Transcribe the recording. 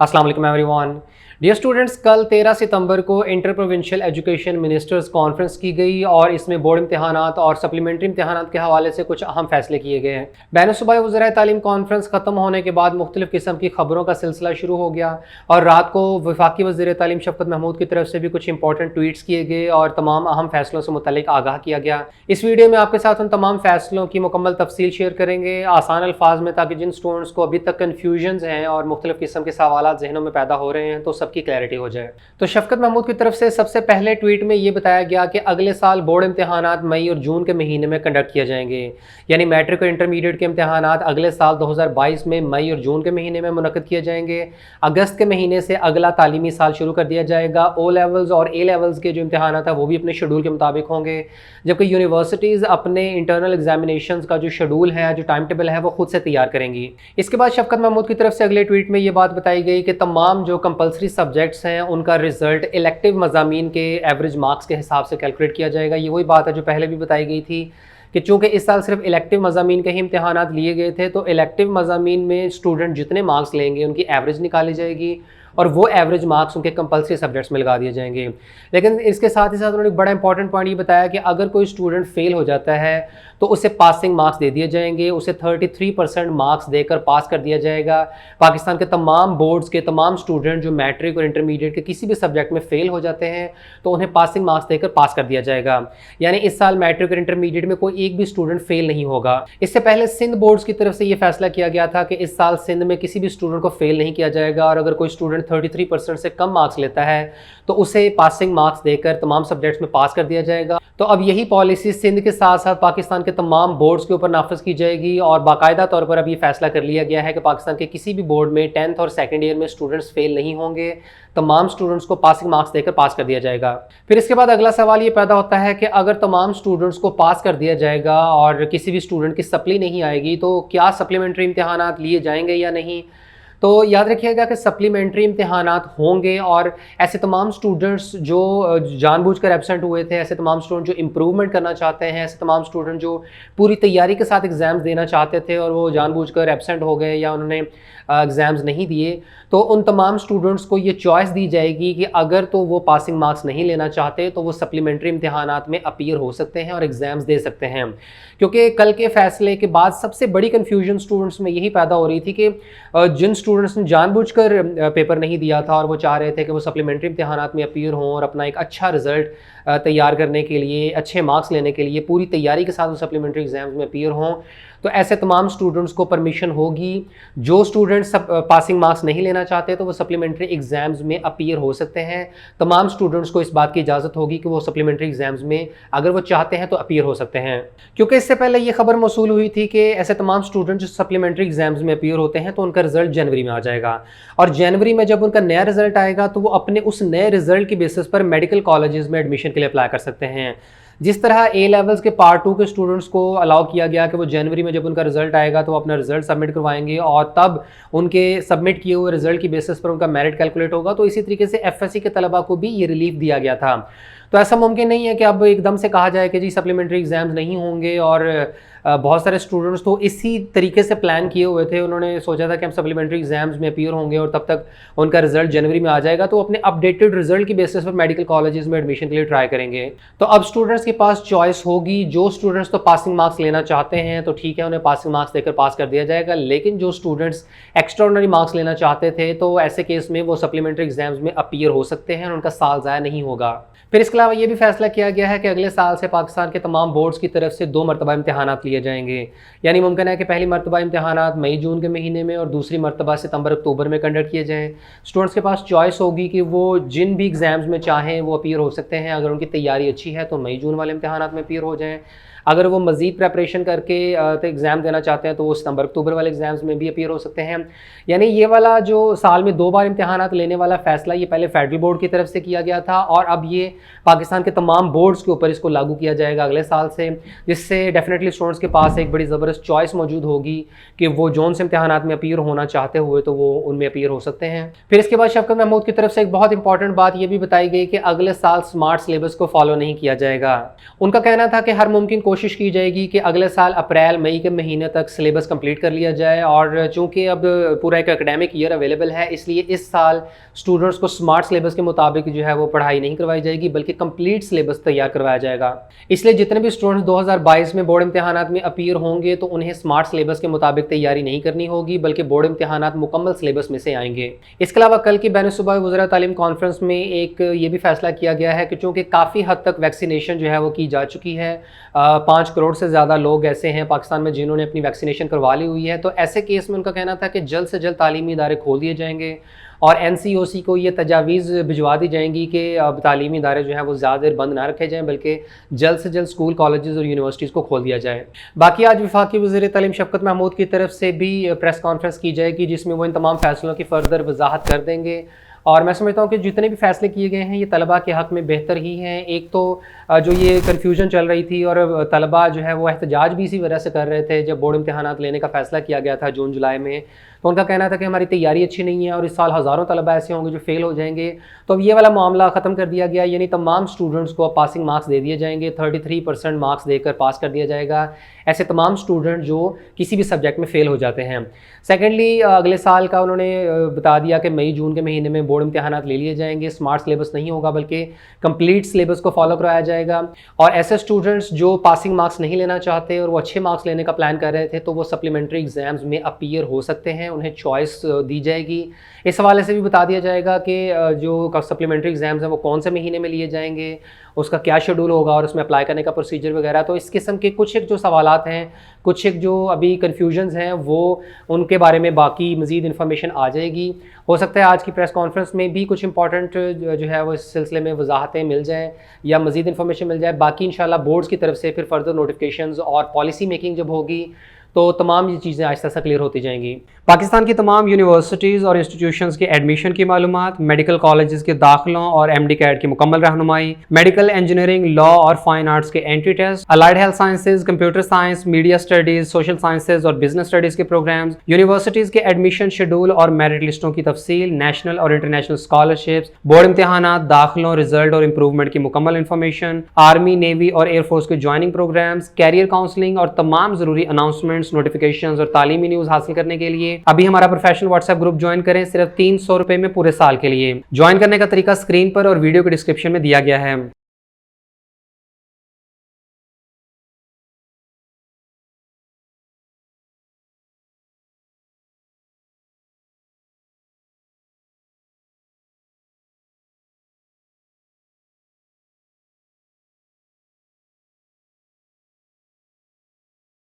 अस्सलाम वालेकुम everyone. Dear students, कल 13 सितंबर को inter provincial education ministers conference की गई और इसमें बोर्ड इम्तहानात और सप्लीमेंट्री इम्तहानात के हवाले से कुछ अहम फैसले किए गए हैं। बैन-ए-सूबाई वज़राए तालीम कॉन्फ्रेंस ख़त्म होने के बाद मुख्तलिफ़ किस्म की खबरों का सिलसिला शुरू हो गया और रात को वफाकी वज़ीर तालीम शफ़क़त महमूद की तरफ से भी कुछ इंपॉर्टेंट ट्वीट्स किए गए और तमाम अहम फैसलों से मुतल्लिक़ आगाह किया गया। इस वीडियो में आपके साथ उन तमाम फैसलों की मुकम्मल तफसील शेयर करेंगे आसान अल्फाज में, ताकि जिन स्टूडेंट्स को अभी तक कन्फ्यूजन हैं और मुख्तलिफ़ किस्म के सवाल जहनों में पैदा हो रहे हैं तो सबकी क्लैरिटी हो जाए। तो शफ़क़त महमूद की तरफ से सबसे पहले ट्वीट में ये बताया गया कि अगले साल बोर्ड इम्तहानात मई और जून के महीने में कंडक्ट किए जाएंगे, यानी मैट्रिक और इंटरमीडिएट के इम्तहानात अगले साल 2022 में मई और जून के महीने में मुनक़्क़द किए जाएंगे। अगस्त के महीने से अगला तालीमी साल शुरू कर दिया जाएगा। ओ लेवल्स और ए लेवल्स के जो इम्तहानात है वो भी अपने शेड्यूल के मुताबिक होंगे, जबकि यूनिवर्सिटीज़ अपने इंटरनल एग्जामिनेशन का जो शेड्यूल है, जो टाइम टेबल है, वो खुद से तैयार करेंगी। इसके बाद शफ़क़त महमूद की तरफ से अगले ट्वीट में ये बात बताई गई कि तमाम जो कंपल्सरी सब्जेक्ट्स हैं उनका रिजल्ट इलेक्टिव मज़ामीन के एवरेज मार्क्स के हिसाब से कैलकुलेट किया जाएगा। ये वही बात है जो पहले भी बताई गई थी कि चूँकि इस साल सिर्फ इलेक्टिव मज़ामीन के ही इम्तहानात लिए गए थे, तो इलेक्टिव मज़ामीन में स्टूडेंट जितने मार्क्स लेंगे उनकी एवरेज निकाली जाएगी और वो एवरेज मार्क्स उनके कंपल्सरी सब्जेक्ट्स में लगा दिए जाएंगे। लेकिन इसके साथ ही साथ उन्होंने एक बड़ा इंपॉर्टेंट पॉइंट ये बताया कि अगर कोई स्टूडेंट फेल हो जाता है तो उसे पासिंग मार्क्स दे दिए जाएंगे, उसे 33% मार्क्स देकर पास कर दिया जाएगा। पाकिस्तान के तमाम बोर्ड्स के तमाम स्टूडेंट जो मैट्रिक और इंटरमीडिएट के किसी भी सब्जेक्ट में फ़ेल हो जाते हैं तो उन्हें पासिंग मार्क्स देकर पास कर दिया जाएगा, यानी इस साल मैट्रिक और इंटरमीडिएट में कोई एक भी स्टूडेंट फेल नहीं होगा। इससे पहले सिंध बोर्ड्स की तरफ से ये फैसला किया गया था कि इस साल सिंध में किसी भी स्टूडेंट को फेल नहीं किया जाएगा और अगर कोई स्टूडेंट 33% से कम मार्क्स लेता है तो उसे पासिंग मार्क्स देकर तमाम सब्जेक्ट्स में पास कर दिया जाएगा। तो अब यही पॉलिसी सिंध के साथ साथ पाकिस्तान के तमाम बोर्ड्स के ऊपर नाफिज की जाएगी और बाकायदा तौर पर अब ये फैसला कर लिया गया है कि पाकिस्तान के किसी भी बोर्ड में 10th और सेकेंड ईयर में स्टूडेंट्स फेल नहीं होंगे, तमाम स्टूडेंट्स को पासिंग मार्क्स देकर पास कर दिया जाएगा। फिर इसके बाद अगला सवाल ये पैदा होता है कि अगर तमाम स्टूडेंट्स को पास कर दिया जाएगा और किसी भी स्टूडेंट की सप्ली नहीं आएगी तो क्या सप्लीमेंट्री इम्तहानात लिए जाएंगे या नहीं। तो याद रखिएगा कि सप्लीमेंट्री इम्तहानात होंगे और ऐसे तमाम स्टूडेंट्स जो जानबूझकर एब्सेंट हुए थे, ऐसे तमाम स्टूडेंट जो इम्प्रूवमेंट करना चाहते हैं, ऐसे तमाम स्टूडेंट जो पूरी तैयारी के साथ एग्ज़ाम्स देना चाहते थे और वो जानबूझकर एब्सेंट हो गए या उन्होंने एग्ज़ाम्स नहीं दिए, तो उन तमाम स्टूडेंट्स को ये चॉइस दी जाएगी कि अगर तो वो पासिंग मार्क्स नहीं लेना चाहते तो वो सप्लीमेंट्री इम्तहानात में अपीयर हो सकते हैं और एग्ज़ाम्स दे सकते हैं। क्योंकि कल के फैसले के बाद सबसे बड़ी कन्फ्यूजन स्टूडेंट्स में यही पैदा हो रही थी कि जिन स्टूडेंट्स ने जानबूझकर पेपर नहीं दिया था और वो चाह रहे थे कि वो सप्लीमेंट्री इम्तहानात में अपीयर हों और अपना एक अच्छा रिजल्ट तैयार करने के लिए, अच्छे मार्क्स लेने के लिए पूरी तैयारी के साथ वो सप्लीमेंट्री एग्जाम्स में अपीयर हों, तो ऐसे तमाम स्टूडेंट्स को परमिशन होगी। जो स्टूडेंट्स पासिंग मार्क्स नहीं लेना चाहते तो वो सप्लीमेंट्री एग्जाम्स में अपीयर हो सकते हैं। तमाम स्टूडेंट्स को इस बात की इजाज़त होगी कि वो सप्लीमेंट्री एग्जाम्स में अगर वो चाहते हैं तो अपीयर हो सकते हैं। क्योंकि इससे पहले ये खबर मौसूल हुई थी कि ऐसे तमाम स्टूडेंट जो सप्लीमेंट्री एग्जाम्स में अपीयर होते हैं तो उनका रिजल्ट जनवरी में आ जाएगा और जनवरी में जब उनका नया रिजल्ट आएगा तो वो अपने उस नए रिजल्ट की बेसिस पर मेडिकल कॉलेजेस में एडमिशन के लिए अप्लाई कर सकते हैं। जिस तरह ए लेवल्स के पार्ट 2 के स्टूडेंट्स को अलाउ किया गया कि वो जनवरी में जब उनका रिजल्ट आएगा तो वो अपना रिजल्ट सबमिट करवाएंगे और तब उनके सबमिट किए हुए रिजल्ट की बेसिस पर उनका मेरिट कैलकुलेट होगा, तो इसी तरीके से एफएससी के तलबा को भी ये रिलीफ दिया गया था। तो ऐसा मुमकिन नहीं है कि अब एकदम से कहा जाए कि जी सप्लीमेंट्री एग्जाम्स नहीं होंगे और बहुत सारे स्टूडेंट्स तो इसी तरीके से प्लान किए हुए थे, उन्होंने सोचा था कि हम सप्लीमेंट्री एग्जाम्स में अपीयर होंगे और तब तक उनका रिजल्ट जनवरी में आ जाएगा, तो अपने अपडेटेड रिजल्ट की बेसिस पर मेडिकल कॉलेजेस में एडमिशन के लिए ट्राई करेंगे। तो अब स्टूडेंट्स के पास चॉइस होगी। जो स्टूडेंट्स तो पासिंग मार्क्स लेना चाहते हैं तो ठीक है, उन्हें पासिंग मार्क्स देकर पास कर दिया जाएगा, लेकिन जो स्टूडेंट्स एक्स्ट्राऑर्डिनरी मार्क्स लेना चाहते थे तो ऐसे केस में वो सप्लीमेंट्री एग्जाम्स में अपीयर हो सकते हैं और उनका साल ज़ाया नहीं होगा। फिर इसके अलावा ये भी फैसला किया गया है कि अगले साल से पाकिस्तान के तमाम बोर्ड्स की तरफ से 2 मरतबा इम्तहानात लिए जाएंगे, यानी मुमकिन है कि पहली मरतबा इम्तहानात मई जून के महीने में और दूसरी मरतबा सितंबर अक्टूबर में कंडक्ट किए जाएँ। स्टूडेंट्स के पास चॉइस होगी कि वो जिन भी एग्ज़ाम्स में चाहें वो अपीयर हो सकते हैं। अगर उनकी तैयारी अच्छी है तो मई जून वाले इम्तहानात में अपीयर हो जाएँ, अगर वो मज़ीद प्रेपरेशन करके एग्ज़ाम देना चाहते हैं तो वो सितंबर अक्टूबर वाले एग्ज़ाम्स में भी अपीयर हो सकते हैं। यानी ये वाला जो साल में 2 बार इम्तहानात लेने वाला फ़ैसला ये पहले फेडरल बोर्ड की तरफ से किया गया था और अब ये पाकिस्तान के तमाम बोर्ड्स के ऊपर इसको लागू किया जाएगा अगले साल से, जिससे डेफिनेटली स्टूडेंट्स के पास एक बड़ी ज़बरदस्त चॉइस मौजूद होगी कि वो जोन से इम्तहानात में अपीयर होना चाहते हुए तो वो उनमें अपीयर हो सकते हैं। फिर इसके बाद शफ़क़त महमूद की तरफ से एक बहुत इंपॉर्टेंट बात ये भी बताई गई कि अगले साल स्मार्ट सिलेबस को फॉलो नहीं किया जाएगा। उनका कहना था कि हर मुमकिन कोशिश कोशिश की जाएगी कि अगले साल अप्रैल मई के महीने तक सिलेबस कंप्लीट कर लिया जाए। और चूँकि अब पूरा एक एकेडमिक ईयर अवेलेबल है, इसलिए इस साल स्टूडेंट्स को स्मार्ट सिलेबस के मुताबिक जो है वो पढ़ाई नहीं करवाई जाएगी, बल्कि कंप्लीट सिलेबस तैयार करवाया जाएगा। इसलिए जितने भी स्टूडेंट्स 2022 में बोर्ड इम्तिहानात में अपीयर होंगे तो उन्हें स्मार्ट सिलेबस के मुताबिक तैयारी नहीं करनी होगी, बल्कि बोर्ड इम्तिहानात मुकम्मल सिलेबस में से आएंगे। इसके अलावा कल की बैन-ए-सूबा वज़ीर तालीम कॉन्फ्रेंस में एक ये भी फैसला किया गया है कि चूँकि काफ़ी हद तक वैक्सीनेशन जो है वो की जा चुकी है, 5 करोड़ से ज़्यादा लोग ऐसे हैं पाकिस्तान में जिन्होंने अपनी वैक्सीनेशन करवा ली हुई है, तो ऐसे केस में उनका कहना था कि जल्द से जल्द तालीमी इदारे खोल दिए जाएंगे और NCOC को ये तजावीज़ भिजवा दी जाएंगी कि अब तालीमी इदारे जो हैं वो ज़्यादा देर बंद ना रखे जाएँ, बल्कि जल्द से जल्द स्कूल, कॉलेजेस और यूनिवर्सिटीज़ को खोल दिया जाए। बाकी आज वफाकी वज़ीर तालीम शफ़क़त महमूद की तरफ से भी प्रेस कॉन्फ्रेंस की जाएगी, जिसमें वो इन तमाम फैसलों की फ़र्दर वजाहत कर देंगे। और मैं समझता हूँ कि जितने भी फैसले किए गए हैं ये तलबा के हक़ में बेहतर ही हैं। एक तो जो ये कन्फ्यूजन चल रही थी और तलबा जो है वो एहतजाज भी इसी वजह से कर रहे थे जब बोर्ड इम्तिहानात लेने का फ़ैसला किया गया था जून जुलाई में, तो उनका कहना था कि हमारी तैयारी अच्छी नहीं है और इस साल हज़ारों तलबा ऐसे होंगे जो फेल हो जाएंगे। तो अब ये वाला मामला ख़त्म कर दिया गया, यानी तमाम स्टूडेंट्स को पासिंग मार्क्स दे दिए जाएंगे, 33% मार्क्स देकर पास कर दिया जाएगा ऐसे तमाम स्टूडेंट जो किसी भी सब्जेक्ट में फ़ेल हो जाते हैं। सेकेंडली अगले साल का उन्होंने बता दिया कि मई जून के महीने में बोर्ड इम्तिहानात ले लिए जाएंगे, स्मार्ट सिलेबस नहीं होगा बल्कि कंप्लीट सिलेबस को फॉलो कराया जाएगा। और ऐसे स्टूडेंट्स जो पासिंग मार्क्स नहीं लेना चाहते और वो अच्छे मार्क्स लेने का प्लान कर रहे थे तो वो सप्लीमेंट्री एग्ज़ाम्स में अपीयर हो सकते हैं, उन्हें चॉइस दी जाएगी। इस हवाले से भी बता दिया जाएगा कि जो सप्लीमेंट्री एग्ज़ाम्स हैं वो कौन से महीने में लिए जाएंगे, उसका क्या शेड्यूल होगा और उसमें अप्लाई करने का प्रोसीजर वगैरह। तो इस किस्म के कुछ एक जो सवालात हैं, कुछ एक जो अभी कन्फ्यूजन्स हैं, वो उनके बारे में बाकी मज़ीद इन्फॉर्मेशन आ जाएगी। हो सकता है आज की प्रेस कॉन्फ्रेंस में भी कुछ इंपॉर्टेंट जो है वो इस सिलसिले में वजाहतें मिल जाएँ या मज़ीद इन्फॉर्मेशन मिल जाए। बाकी इंशाल्लाह बोर्ड्स की तरफ से फिर फर्दर नोटिफिकेशंस और पॉलिसी मेकिंग जब होगी तो तमाम ये चीज़ें आहिस्ता आहिस्ता क्लियर होती जाएंगी। पाकिस्तान की तमाम यूनिवर्सिटीज़ और इंस्टीट्यूशंस के एडमिशन की मालूमात, मेडिकल कॉलेजेस के दाखिलों और MD कैट की मुकम्मल रहनुमाई, मेडिकल इंजीनियरिंग, लॉ और फाइन आर्ट्स के entry test, allied health sciences, computer science, media studies, social sciences और बिजनेस स्टडीज़ के प्रोग्राम्स, यूनिवर्सिटीज़ के एडमिशन शेड्यूल और मेरिट लिस्टों की तफसील, नेशनल और इंटरनेशनल स्कॉलरशिप्स, बोर्ड इम्तिहानात, दाखिलों, रिजल्ट और इंप्रूवमेंट की मुकम्मल इन्फॉर्मेशन, आर्मी, नेवी और एयरफोर्स के ज्वाइनिंग प्रोग्राम्स, कैरियर काउंसलिंग और तमाम ज़रूरी अनाउंसमेंट्स, नोटिफिकेशंस और तालीमी न्यूज़ हासिल करने के लिए अभी हमारा प्रोफेशनल व्हाट्सएप ग्रुप ज्वाइन करें, सिर्फ 300 रुपए में पूरे साल के लिए। ज्वाइन करने का तरीका स्क्रीन पर और वीडियो के डिस्क्रिप्शन में दिया गया है।